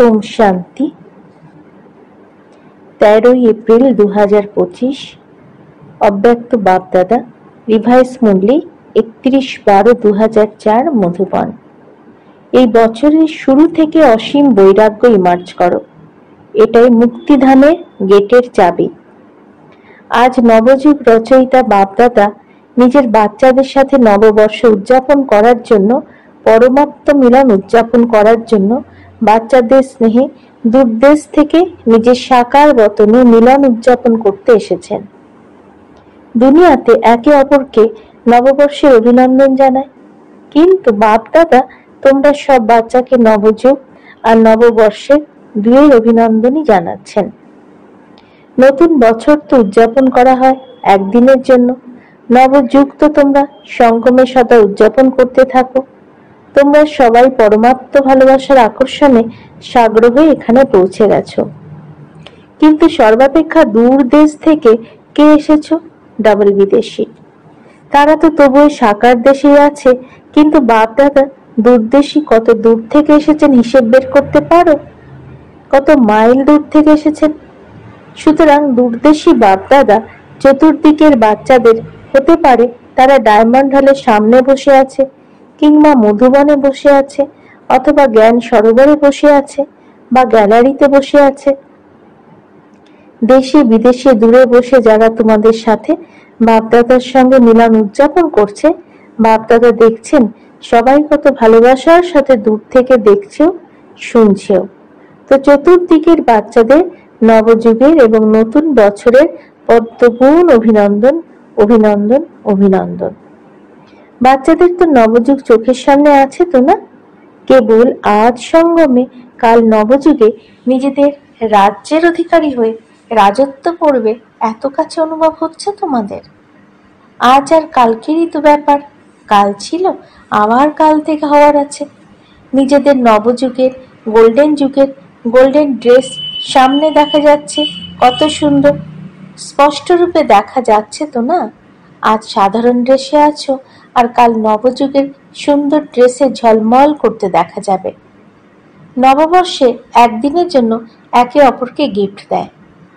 Om Shanti. 13 April 2025 अव्यक्त बापदादा revise मुरली 31/12/2004 मधुबन। এই বছরের শুরু থেকে অসীম বৈরাগ্য ইমার্জ করো, এটাই মুক্তিধামের গেটের চাবি। আজ নবযুগ রচয়িতা বাপদাদা নিজের বাচ্চাদের সাথে নববর্ষ উদযাপন করার জন্য, পরমাত্ম মিলন উদযাপন করার জন্য বাচ্চাদের স্নেহে দূরদেশ থেকে নিজের সাকার বতনে মিলন উদযাপন করতে এসেছেন। দুনিয়াতে একে অপরকে নববর্ষের অভিনন্দন জানায়, কিন্তু বাপদাদা তোমরা সব বাচ্চাকে নবযুগ আর নববর্ষের দুয়ের অভিনন্দনই জানাচ্ছেন। নতুন বছর তো উদযাপন করা হয় একদিনের জন্য, নবযুগ তো তোমরা সঙ্গমে সদা উদযাপন করতে থাকো। তোমরা সবাই পরমাত্ম ভালোবাসার আকর্ষণে সাগ্র হয়ে এখানে পৌঁছে গেছো, কিন্তু সর্বাপেক্ষা দূর দেশ থেকে কে এসেছো? ডাবল বিদেশি। তারা তো তবুও সাকার দেশেই আছে, কিন্তু বাপদাদা দূরদেশী কত দূর থেকে এসেছেন হিসেব বের করতে পারো? কত মাইল দূর থেকে এসেছেন? সুতরাং দূরদেশী বাপদাদা চতুর্দিকের বাচ্চাদের হতে পারে তারা ডায়মন্ড হলের সামনে বসে আছে, কিংবা মধুবনে বসে আছে, অথবা জ্ঞান সরোবরে বসে আছে, বা গ্যালারিতে বসে আছে। দেশে বিদেশে দূরে বসে যারা তোমাদের সাথে বাপদাদার সঙ্গে মিলন উদযাপন করছে, বাপদাদা দেখছেন সবাই কত ভালোবাসার সাথে দূর থেকে দেখছেও শুনছেও। তো চতুর্দিকের বাচ্চাদের নবযুগের এবং নতুন বছরের পদ্মগুণ অভিনন্দন, অভিনন্দন, অভিনন্দন। বাচ্চাদের তো নবযুগ চোখের সামনে আছে তো না? কেবল আজ সঙ্গমে, কাল নবযুগে নিজেদের রাজ্যের অধিকারী হয়ে রাজত্ব করবে, এত কাছে অনুভব হচ্ছে তোমাদের। আজ আর কালকেরই তো ব্যাপার, কাল ছিল আবার কাল থেকে হওয়ার আছে। নিজেদের নবযুগের গোল্ডেন যুগের গোল্ডেন ড্রেস সামনে দেখা যাচ্ছে, কত সুন্দর স্পষ্ট রূপে দেখা যাচ্ছে তো না? আজ সাধারণ ড্রেসে আছো, আর কাল নবযুগের সুন্দর ড্রেসে ঝলমল করতে দেখা যাবে। নববর্ষে একদিনের জন্য একে অপরকে গিফট দেয়,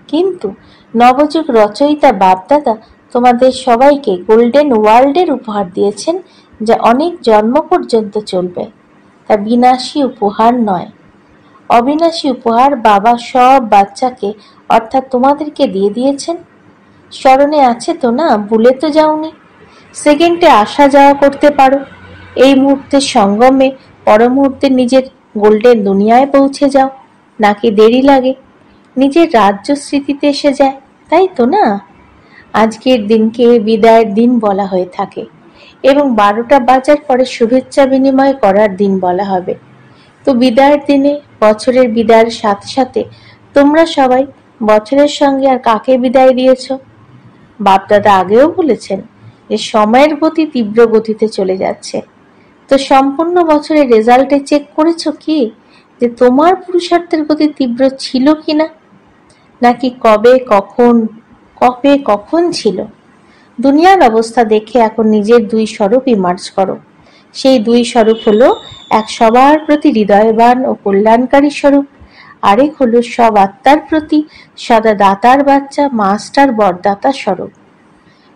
কিন্তু নবযুগ রচয়িতা বাপদাদা তোমাদের সবাইকে গোল্ডেন ওয়ার্ল্ডের উপহার দিয়েছেন, যা অনেক জন্ম পর্যন্ত চলবে। তা বিনাশী উপহার নয়, অবিনাশী উপহার বাবা সব বাচ্চাকে অর্থাৎ তোমাদেরকে দিয়ে দিয়েছেন। স্মরণে আছে তো না? ভুলে তো যাওনি। সেকেন্ডে আসা যাওয়া করতে পারো। এই মুহূর্তের সঙ্গমে পর মুহূর্তে নিজের গোল্ডেন দুনিয়ায় পৌঁছে যাও, নাকি দেরি লাগে? নিজের রাজ্য স্মৃতিতে এসে যায়, তাই তো না? আজকের দিনকে বিদায়ের দিন বলা হয়ে থাকে, এবং 12টা বাজার পরে শুভেচ্ছা বিনিময় করার দিন বলা হবে। তো বিদায়ের দিনে, বছরের বিদায়ের সাথে সাথে তোমরা সবাই বছরের সঙ্গে আর কাকে বিদায় দিয়েছ? বাপদাদা আগেও বলেছেন যে সময়ের গতি তীব্র গতিতে চলে যাচ্ছে। তো সম্পূর্ণ বছরের রেজাল্টে চেক করেছো কি যে তোমার পুরুষার্থের গতি তীব্র ছিল কিনা, নাকি কবে কখন ছিল? দুনিয়ার অবস্থা দেখে এখন নিজের দুই স্বরূপ ইমার্জ করো। সেই দুই স্বরূপ হলো, এক সবার প্রতি হৃদয়বান ও কল্যাণকারী স্বরূপ, আরেক হলো সব আত্মার প্রতি সদা দাতার বাচ্চা, মাস্টার বরদাতা স্বরূপ।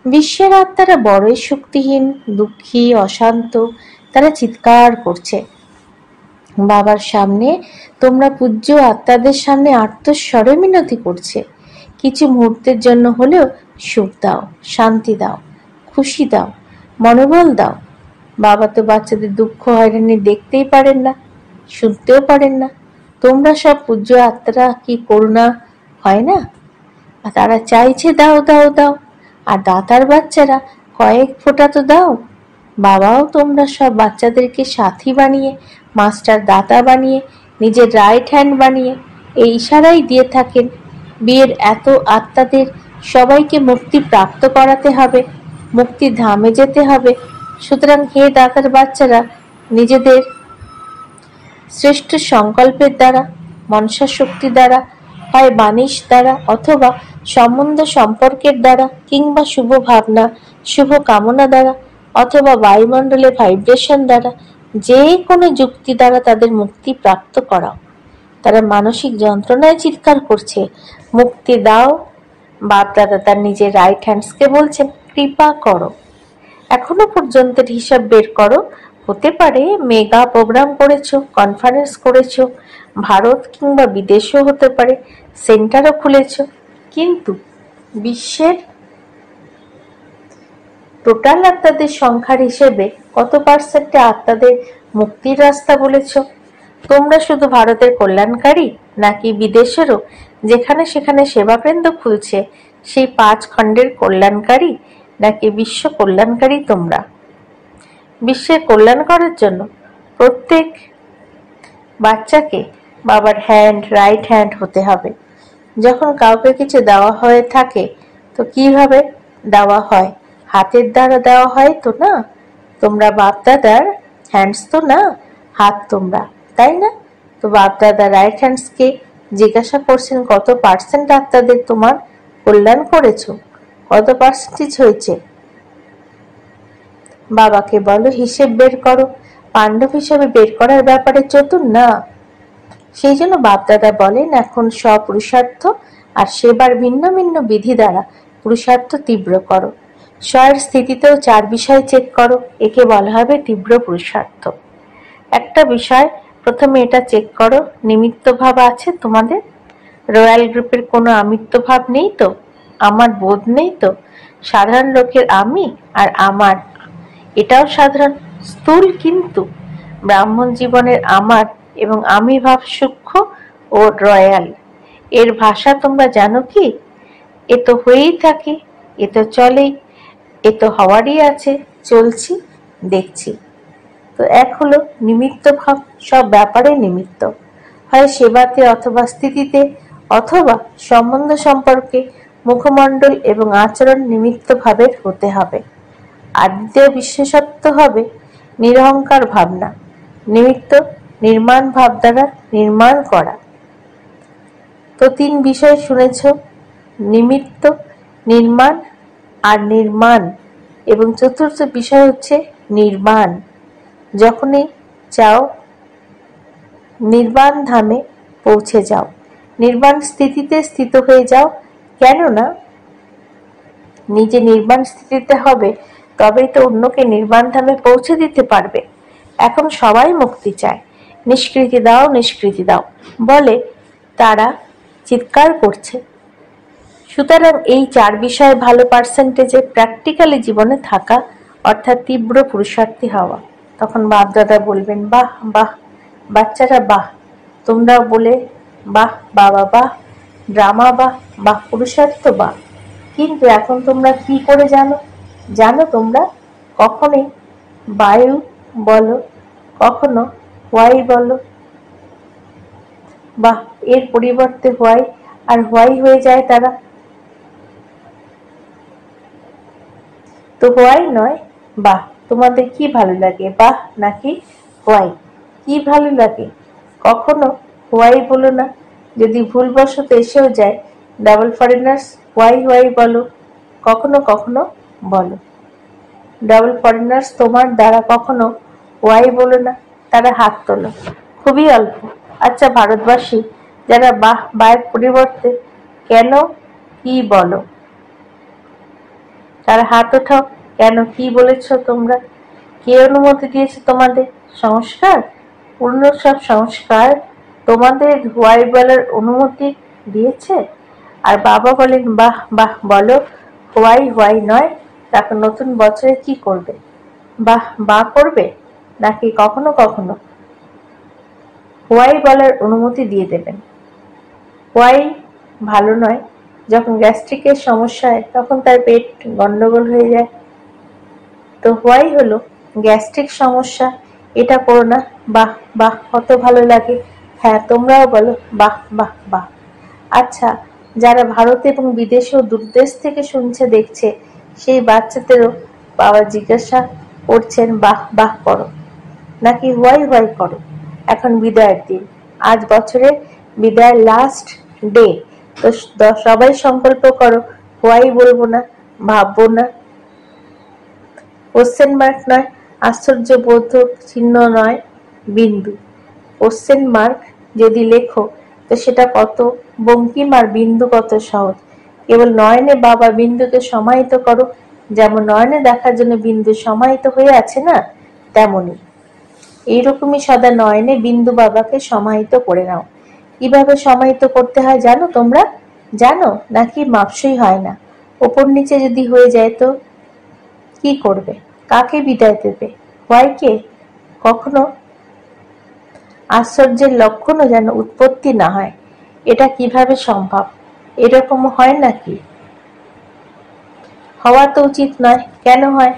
বিশ্বের আত্মারা বড়ই শক্তিহীন, দুঃখী, অশান্ত, তারা চিৎকার করছে। বাবার সামনে তোমরা পূজ্য আত্মাদের সামনে আর্তস্বরে মিনতি করছে, কিছু মুহূর্তের জন্য হলেও সুখ দাও, শান্তি দাও, খুশি দাও, মনোবল দাও। বাবা তো বাচ্চাদের দুঃখ হয়রানি দেখতেই পারেন না, শুনতেও পারেন না। তোমরা সব পূজ্য আত্মারা কি করুণা হয় না? তারা চাইছে দাও দাও দাও, আর দাতার বাচ্চারা কয়েক ফোঁটা তো দাও। বাবাও তোমরা সব বাচ্চাদেরকে সাথী বানিয়ে, মাস্টার দাতা বানিয়ে, নিজের রাইট হ্যান্ড বানিয়ে এই ইশারাই দিয়ে থাকেন, বিয়ের এত আত্মাদের সবাইকে মুক্তি প্রাপ্ত করাতে হবে, মুক্তি ধামে যেতে হবে। সুতরাং হে দাতার বাচ্চারা, নিজেদের শ্রেষ্ঠ সংকল্পের দ্বারা, মনসা শক্তি দ্বারা, হয় বাণীর দ্বারা, অথবা সম্বন্ধ সম্পর্কের দ্বারা, কিংবা শুভ ভাবনা, শুভ কামনা দ্বারা, অথবা বায়ুমণ্ডলের ভাইব্রেশন দ্বারা, যে কোনো যুক্তি দ্বারা তাদের মুক্তি প্রাপ্ত করাও। তারা মানসিক যন্ত্রণায় চিৎকার করছে, মুক্তি দাও। বাপ দাদা তার নিজের রাইট হ্যান্ডসকে বলছেন, কৃপা করো। এখনো পর্যন্ত হিসাব বের করো। হতে পারে মেগা প্রোগ্রাম করেছো, কনফারেন্স করেছো, ভারত কিংবা বিদেশেও হতে পারে, সেন্টারও খুলেছো, কিন্তু বিশ্বের টোটাল আত্মাদের সংখ্যার হিসেবে কত পার্সেন্টে আত্মাদের মুক্তির রাস্তা বলেছ? তোমরা শুধু ভারতের কল্যাণকারী, নাকি বিদেশেরও যেখানে সেখানে সেবাকেন্দ্র খুলছে সেই 5 খণ্ডের কল্যাণকারী, নাকি বিশ্ব কল্যাণকারী? তোমরা বিশ্বের কল্যাণ করার জন্য প্রত্যেক বাচ্চাকে বাবার রাইট হ্যান্ড হতে হবে। যখন কাউকে কিছু দেওয়া হয়ে থাকে তো কিভাবে দেওয়া হয়? হাতের দ্বারা দেওয়া হয় তো না? তোমরা বাপ দাদার হ্যান্ডস তো না, হাত তোমরা, তাই না? তো বাপ দাদা রাইট হ্যান্ডসকে জিজ্ঞাসা করছেন কত পার্সেন্ট আত্মাদের তোমার কল্যাণ করেছো, কত পার্সেন্টেজ হয়েছে? বাবাকে বলো হিসেব বের করো। পাণ্ডব হিসেবে বের করার ব্যাপারে চতুর না। সেই জন্য বাপদাদা বলেন এখন স্বপুরুষার্থ আর সেবার ভিন্ন ভিন্ন বিধি দ্বারা পুরুষার্থ তীব্র করো। স্বয়ের স্থিতিতেও 4 বিষয় চেক করো, একে বলা হবে তীব্র পুরুষার্থ। একটা বিষয় প্রথমে এটা চেক করো, নিমিত্ত ভাব আছে তোমাদের? রয়্যাল গ্রুপের কোনো আমিত্ব ভাব নেই তো? আমার বোধ নেই তো? সাধারণ লোকের আমি আর আমার, এটাও সাধারণ স্থূল, কিন্তু ব্রাহ্মণ জীবনের আমার এবং আমি ভাব সূক্ষ্ম ও রয়্যাল। এর ভাষা তোমরা জানো কি? এ তো হয়েই থাকে, এ তো চলেই, এ তো হওয়ারই আছে, চলছি, দেখছি। তো এক হলো নিমিত্ত ভাব, সব ব্যাপারে নিমিত্ত, হয় সেবাতে অথবা স্থিতিতে অথবা সম্বন্ধ সম্পর্কে মুখমণ্ডল এবং আচরণ নিমিত্ত ভাবের হতে হবে। আর দ্বিতীয় বিশেষত্ব হবে নিরহংকার ভাবনা। নিমিত্ত নির্মাণ ভাব দ্বারা নির্মাণ করা। তো 3 বিষয় শুনেছ, নিমিত্ত, নির্মাণ আর নির্মাণ, এবং চতুর্থ বিষয় হচ্ছে নির্বাণ। যখনই চাও নির্বাণ ধামে পৌঁছে যাও, নির্বাণ স্থিতিতে স্থিত হয়ে যাও। কেননা নিজে নির্বাণ স্থিতিতে হবে, তবেই তো অন্যকে নির্বাণ ধামে পৌঁছে দিতে পারবে। এখন সবাই মুক্তি চায়, নিষ্কৃতি দাও, নিষ্কৃতি দাও বলে তারা চিৎকার করছে। সুতরাং এই 4 বিষয়ে ভালো পার্সেন্টেজে প্র্যাকটিক্যালি জীবনে থাকা, অর্থাৎ তীব্র পুরুষার্থী হওয়া। তখন বাপ দাদা বলবেন, বাহ বাহ বাচ্চারা, বাহ। তোমরাও বলে বাহ বাবা, বাহ ড্রামা, বাহ বাহ পুরুষার্থ, বাহ। কিন্তু এখন তোমরা কি করে জানো? জানো তোমরা কখনোই বায়ু বলো, কখনো হোয়াই বলো, বাহ এর পরিবর্তে হোয়াই, আর হোয়াই হয়ে যায় তারা। তো হোয়াই নয় বাহ। তোমাদের কি ভালো লাগে, বাহ নাকি হোয়াই? কি ভালো লাগে? কখনো হোয়াই বলো না। যদি ভুলবশত এসেও যায় ডাবল ফরেনার্স, হোয়াই হোয়াই বলো, কখনো কখনো বলো। ডাবল ফরেনার্স তোমার দ্বারা কখনো হোয়াই বলো না। তারা হাত তোলো, খুবই অল্প। আচ্ছা ভারতবাসী যারা বাহ বায়ের পরিবর্তে কেন কি বলো, তারা হাত ওঠাও। কেন কি বলেছ তোমরা? কে অনুমতি দিয়েছে তোমাদের? সংস্কার, পূর্ণ সব সংস্কার তোমাদের হোয়াই বলার অনুমতি দিয়েছে। আর বাবা বলেন বাহ বাহ বলো, হোয়াই হোয়াই নয়। তাকে নতুন বছরে কি করবে? বাহ বাহ করবে, নাকি কখনো কখনো হোয়াই বলার অনুমতি দিয়ে দেবেন? হোয়াই ভালো নয়। যখন গ্যাস্ট্রিকের সমস্যা হয় তখন তার পেট গন্ডগোল হয়ে যায়। তো হোয়াই হলো গ্যাস্ট্রিক সমস্যা, এটা করো না। বাহ বাহ কত ভালো লাগে। হ্যাঁ তোমরাও বলো বাহ বাহ বাহ। আচ্ছা যারা ভারত এবং বিদেশেও দূরদেশ থেকে শুনছে দেখছে, সেই বাচ্চাদেরও বাবা জিজ্ঞাসা করছেন বাহ বাহ করো নাকি হোয়াই হোয়াই করো? এখন বিদায়ের দিন, আজ বছরের বিদায়ের লাস্ট ডে। তো সবাই সংকল্প করো হোয়াই বলবো না, ভাববো না। কোশ্চেন মার্ক নয়, আশ্চর্যবোধক চিহ্ন নয়, বিন্দু। কোশ্চেন মার্ক যদি লেখো তো সেটা কত বঙ্কিম আর বিন্দু কত সহজ। কেবল নয়নে বাবা বিন্দুকে সমাহিত করো, যেমন নয়নে দেখার জন্য বিন্দু সমাহিত হয়ে আছে না, তেমনি এইরকমই সদা নয়নে বিন্দু বাবাকে সমাহিত করে নাও। কিভাবে সমাহিত করতে হয় জানো তোমরা? জানো নাকি মাপসই হয় না? ওপর নিচে যদি হয়ে যায় তো কি করবে? কাকে বিদায় দেবে? ভয়কে? কখনো আশ্চর্যের লক্ষণও যেন উৎপত্তি না হয়। এটা কিভাবে সম্ভব? এরকম হয় নাকি? হওয়া তো উচিত নয়। কেন হয়?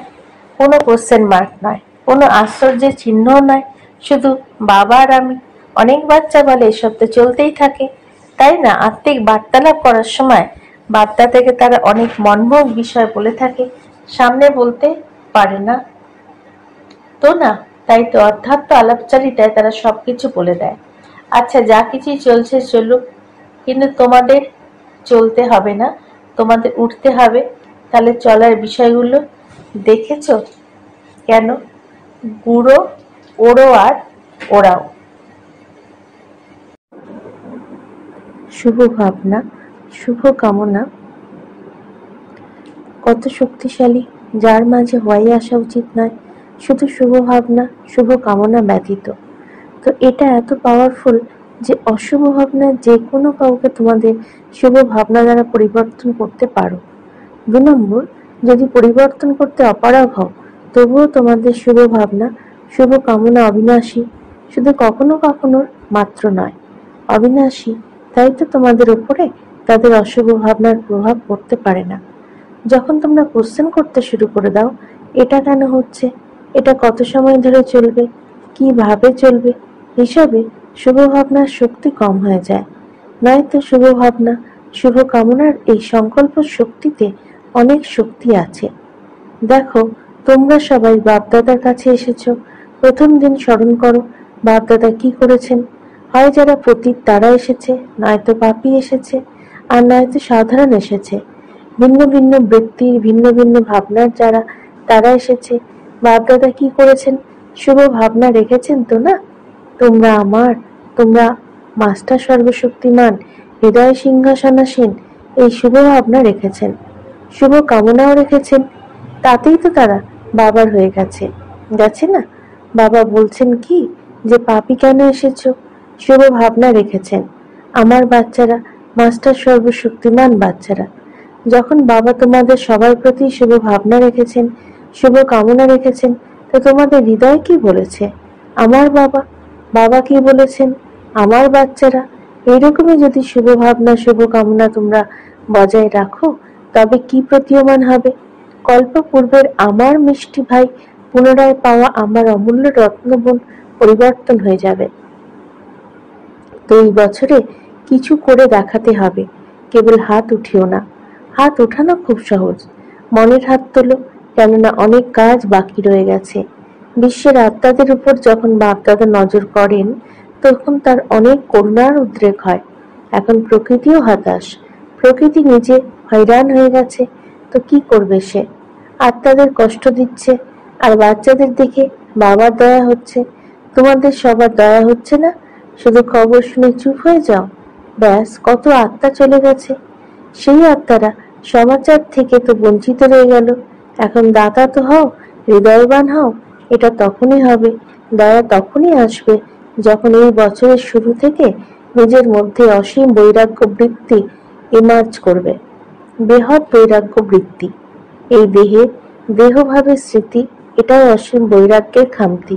কোনো কোশ্চেন মার্ক নয়, কোনো আশ্চর্যের চিহ্নও নয়, শুধু বাবা আর আমি। অনেক বাচ্চা বলে এসব তো চলতেই থাকে, তাই না? আত্মিক বার্তালাপ করার সময় বার্তা থেকে তারা অনেক মনমোহক বিষয় বলে থাকে, সামনে বলতে পারে না তো না, তাই তো অধ্যাত্ম আলাপচারিতায় তারা সবকিছু বলে দেয়। আচ্ছা, যা কিছুই চলছে চলুক, কিন্তু তোমাদের চলতে হবে না, তোমাদের উঠতে হবে। তাহলে চলার বিষয়গুলো দেখেছ? কেন? গুঁড়ো, ওড়ো আর ওড়াও। শুভ ভাবনা, শুভ কামনা কত শক্তিশালী, যার মাঝে হয়ে আসা উচিত নয় শুধু শুভ ভাবনা, শুভ কামনা ব্যতীত। তো এটা এত পাওয়ারফুল যে অশুভ ভাবনা যে কোনো কাউকে তোমাদের শুভ ভাবনা দ্বারা পরিবর্তন করতে পারো। 2 নম্বর, যদি পরিবর্তন করতে অপারগ হও তবুও তোমাদের শুভ ভাবনা, শুভ কামনা অবিনাশী, শুধু কখনো কখনোর মাত্র নয়, অবিনাশী। তাই তো তোমাদের উপরে তাদের অশুভ ভাবনার প্রভাব পড়তে পারে না। যখন তোমরা কোশ্চেন করতে শুরু করে দাও, এটা কেন হচ্ছে, এটা কত সময় ধরে চলবে, কিভাবে চলবে, হিসাবে শুভ ভাবনার শক্তি কম হয়ে যায়। নয়তো শুভ ভাবনা, শুভ কামনার এই সংকল্প শক্তিতে অনেক শক্তি আছে। দেখো, তোমরা সবাই বাপদাদার কাছে এসেছ। প্রথম দিন স্মরণ করো বাপদাদা কি করেছেন। হয় যারা পতিত তারা এসেছে, নয়তো পাপী এসেছে, আর নয়তো সাধারণ এসেছে। ভিন্ন ভিন্ন ব্যক্তির ভিন্ন ভিন্ন ভাবনার যারা, তারা এসেছে। বাপদাদা কি করেছেন? শুভ ভাবনা রেখেছেন তো না? তোমরা আমার, তোমরা মাস্টার সর্বশক্তিমান, হৃদয় সিংহাসনাসীন, এই শুভ ভাবনা রেখেছেন, শুভ কামনাও রেখেছেন। তাতেই তো তারা বাবার হয়ে গেছে, গেছে না? বাবা বলছেন কি যে পাপী কেন এসেছো? শুভ ভাবনা রেখেছেন। আমার বাচ্চারা, মাস্টার সর্বশক্তিমান বাচ্চারা, যখন বাবা তোমাদের সবার প্রতি শুভ ভাবনা রেখেছেন, শুভ কামনা রেখেছেন, তো তোমাদের হৃদয় কি বলেছে? আমার বাবা। বাবা কি বলেছেন? আমার বাচ্চারা। এইরকমই যদি শুভ ভাবনা, শুভ কামনা তোমরা বজায় রাখো, তবে কি প্রতীয়মান হবে? কল্প পূর্বের আমার মিষ্টি ভাই, পুনরায় পাওয়া আমার অমূল্য রত্নবোন পরিবর্তন হয়ে যাবে। তো এই বছরে কিছু করে দেখাতে হবে, কেবল হাত উঠিও না। হাত উঠানো খুব সহজ, মনের হাত তোলো, কেননা অনেক কাজ বাকি রয়ে গেছে। বিশ্বের আত্মাদের উপর যখন বাপদাদা নজর করেন তখন তার অনেক করুণার উদ্রেক হয়। এখন প্রকৃতিও হতাশ, প্রকৃতি নিজে হয়রান হয়ে গেছে, তো কি করবে সে? আত্মাদের কষ্ট দিচ্ছে, আর বাচ্চাদের দিকে বাবার দয়া হচ্ছে। তোমাদের সবার দয়া হচ্ছে না? শুধু খবর শুনে চুপ হয়ে যাও, ব্যাস কত আত্মা চলে গেছে। সেই আত্মারা সমাচার থেকে তো বঞ্চিত রয়ে গেল। এখন দাতা তো হও, হৃদয়বান হও। এটা তখনই হবে, দয়া তখনই আসবে যখন এই বছরের শুরু থেকে নিজের মধ্যে অসীম বৈরাগ্য বৃত্তি ইমার্জ করবে। বৃহৎ বৈরাগ্য বৃত্তি। এই দেহে দেহভাবের স্মৃতি, এটাই অসীম বৈরাগ্যের খামতি।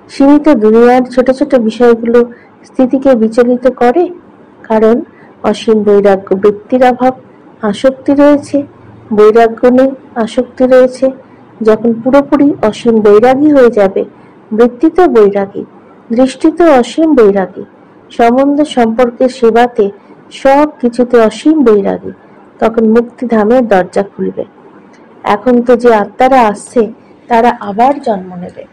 সীমিত দুনিয়ার ছোট ছোট বিষয়গুলো স্থিতিকে বিচলিত করে, কারণ অসীম বৈরাগ্য বৃত্তির অভাব। আসক্তি রয়েছে, বৈরাগ্য নেই, আসক্তি রয়েছে। যখন পুরোপুরি অসীম বৈরাগী হয়ে যাবে, বৃত্তিতে বৈরাগী, দৃষ্টিতে অসীম বৈরাগী, সম্বন্ধ সম্পর্কে সেবাতে সব কিছুতে অসীম বৈরাগী, তখন মুক্তিধামের দরজা খুলবে। এখন তো যে আত্মারা আসছে তারা আবার জন্ম নেবে।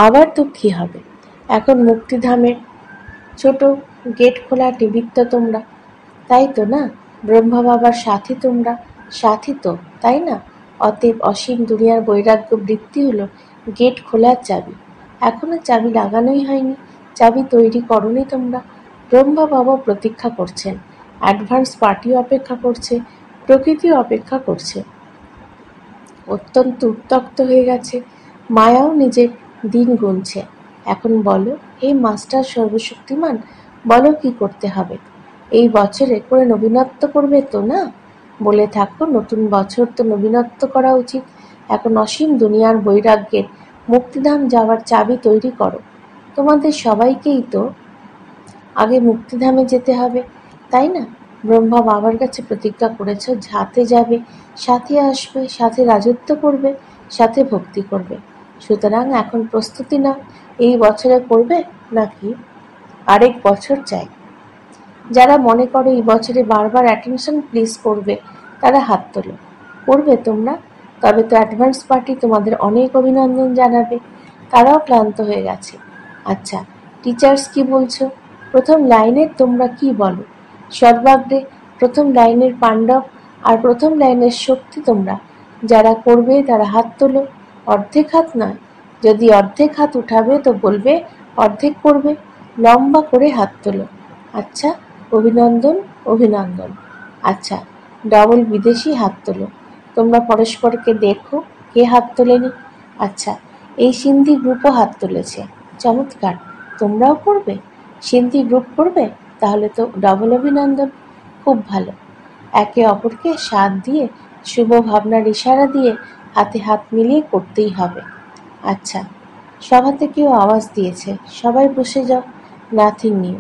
আবার দুঃখী হবে। এখন মুক্তিধামের ছোট গেট খোলা নিমিত্ত তোমরা, তাই তো না? ব্রহ্মা বাবার সাথী তোমরা, সাথী তো, তাই না? অতএব অসীম দুনিয়ার বৈরাগ্য বৃত্তি হলো গেট খোলার চাবি। এখনো চাবি লাগানোই হয়নি, চাবি তৈরি করনি তোমরা। ব্রহ্মা বাবা প্রতীক্ষা করছেন, অ্যাডভান্স পার্টি অপেক্ষা করছে, প্রকৃতি অপেক্ষা করছে। অত্যন্ত উত্তক্ত হয়ে গেছে। মায়াও নিজের দিন গুনছে। এখন বলো, হে মাস্টার সর্বশক্তিমান, বলো কি করতে হবে। এই বছরে করে নবীনত্ব করবে তো না? বলে থাকো নতুন বছর তো নবীনত্ব করা উচিত। এখন অসীম দুনিয়ার বৈরাগ্যের মুক্তিধাম যাওয়ার চাবি তৈরি করো। তোমাদের সবাইকেই তো আগে মুক্তিধামে যেতে হবে, তাই না? ব্রহ্মা বাবার কাছে প্রতিজ্ঞা করেছ, সাথে যাবে, সাথে আসবে, সাথে রাজত্ব করবে, সাথে ভক্তি করবে। সুতরাং এখন প্রস্তুতি নাও। এই বছরে করবে নাকি আরেক বছর চাই? যারা মনে করো এই বছরে বারবার অ্যাটেনশন প্লিজ করবে, তারা হাত তোলো। করবে তোমরা? তবে তো অ্যাডভান্স পার্টি তোমাদের অনেক অভিনন্দন জানাবে। তারাও ক্লান্ত হয়ে গেছে। আচ্ছা, টিচার্স কি বলছো? প্রথম লাইনের তোমরা কি বলো? সর্বাগ্রে প্রথম লাইনের পাণ্ডব আর প্রথম লাইনের শক্তি তোমরা। যারা করবে তারা হাত তোলো। অর্ধেক হাত নয়। যদি অর্ধেক হাত উঠাবে তো বলবে অর্ধেক করবে। লম্বা করে হাত তোলো। আচ্ছা, অভিনন্দন, অভিনন্দন। আচ্ছা, ডবল বিদেশি হাত তোলো। তোমরা পরস্পরকে দেখো কে হাত তোলেনি। আচ্ছা, এই সিন্ধি গ্রুপও হাত তুলেছে। চমৎকার। তোমরাও করবে? সিন্ধি গ্রুপ করবে? তাহলে তো ডবল অভিনন্দন। খুব ভালো। একে অপরকে সাথ দিয়ে, শুভ ভাবনার ইশারা দিয়ে হাতে হাত মিলিয়ে করতেই হবে। আচ্ছা, সভাতে কেউ আওয়াজ দিয়েছে, সবাই বসে যাও। Nothing new.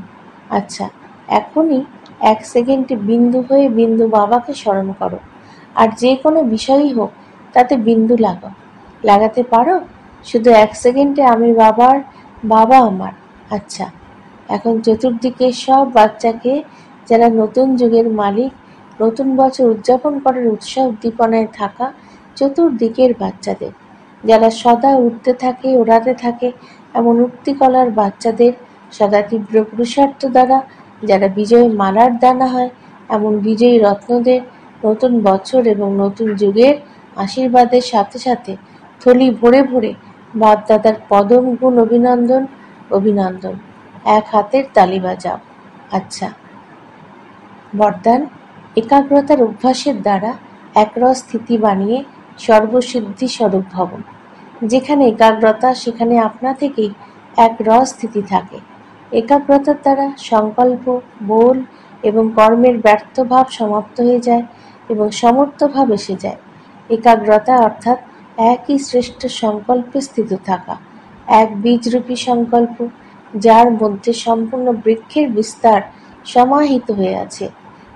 আচ্ছা, এখনই 1 সেকেন্ডে বিন্দু হয়ে বিন্দু বাবাকে স্মরণ করো। আর যে কোনো বিষয়ই হোক তাতে বিন্দু লাগাও। লাগাতে পারো? শুধু 1 সেকেন্ডে আমি বাবার, বাবা আমার। আচ্ছা, এখন চতুর্দিকে সব বাচ্চাকে, যারা নতুন যুগের মালিক, নতুন বছর উদযাপন করার উৎসাহ উদ্দীপনায় থাকা চতুর্দিকের বাচ্চাদের, যারা সদা উঠতে থাকে, ওড়াতে থাকে এমন উক্তিকলার বাচ্চাদের, সদা তীব্র পুরুষার্থ দ্বারা যারা বিজয় মালার দানা হয় এমন বিজয়ী রত্নদের, নতুন বছর এবং নতুন যুগের আশীর্বাদের সাথে সাথে থলি ভরে ভরে বাপ-দাদার পদম গুণ অভিনন্দন, অভিনন্দন। এক হাতের তালি বাজাও। আচ্ছা, বরদান, একাগ্রতার অভ্যাসের দ্বারা একরস স্থিতি বানিয়ে সর্বসিদ্ধি স্বরূপ ভব। যেখানে একাগ্রতা সেখানে আপনা থেকেই একরস স্থিতি থাকে। একাগ্রতার দ্বারা সংকল্প, বোল এবং কর্মের ব্যর্থ ভাব সমাপ্ত হয়ে যায় এবং সমর্থ ভাব এসে যায়। একাগ্রতা অর্থাৎ একই শ্রেষ্ঠ সংকল্পে স্থিত থাকা, এক বীজরূপী সংকল্প, যার মধ্যে সম্পূর্ণ বৃক্ষের বিস্তার সমাহিত হয়ে আছে।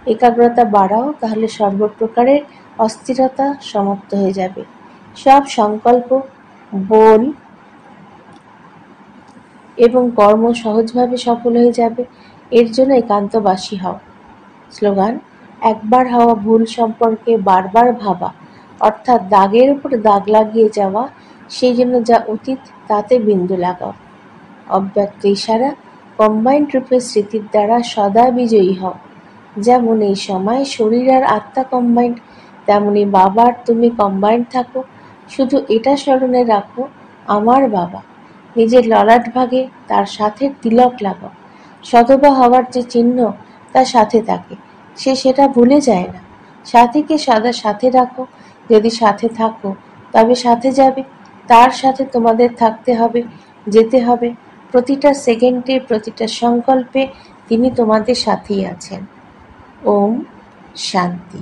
একাগ্রতা বাড়াও, তাহলে সর্বপ্রকারের অস্থিরতা সমাপ্ত হয়ে যাবে। সব সংকল্প, বোল এবং কর্ম সহজভাবে সফল হয়ে যাবে। এর জন্য একান্তবাসী হও। স্লোগান: একবার হওয়া ভুল সম্পর্কে বারবার ভাবা, অর্থাৎ দাগের উপর দাগ লাগিয়ে যাওয়া, সেই জন্য যা অতীত তাতে বিন্দু লাগাও। অব্যক্ত ইশারা: কম্বাইন্ড রূপের স্মৃতির দ্বারা সদা বিজয়ী হও। যেমন এই সময় শরীর আর আত্মা কম্বাইন্ড, তেমনি বাবার তুমি কম্বাইন্ড থাকো। শুধু এটা স্মরণে রাখো, আমার বাবা। নিজের ললাট ভাগে তার সাথে তিলক লাগাও। সধবা হওয়ার যে চিহ্ন তার সাথে থাকে, সে সেটা ভুলে যায় না। সাথীকে সদা সাথে রাখো। যদি সাথে থাকো তবে সাথে যাবে, তার সাথে তোমাদের থাকতে হবে, যেতে হবে। প্রতিটা সেকেন্ডে, প্রতিটা সংকল্পে তিনি তোমাদের সাথেই আছেন। ওম শান্তি।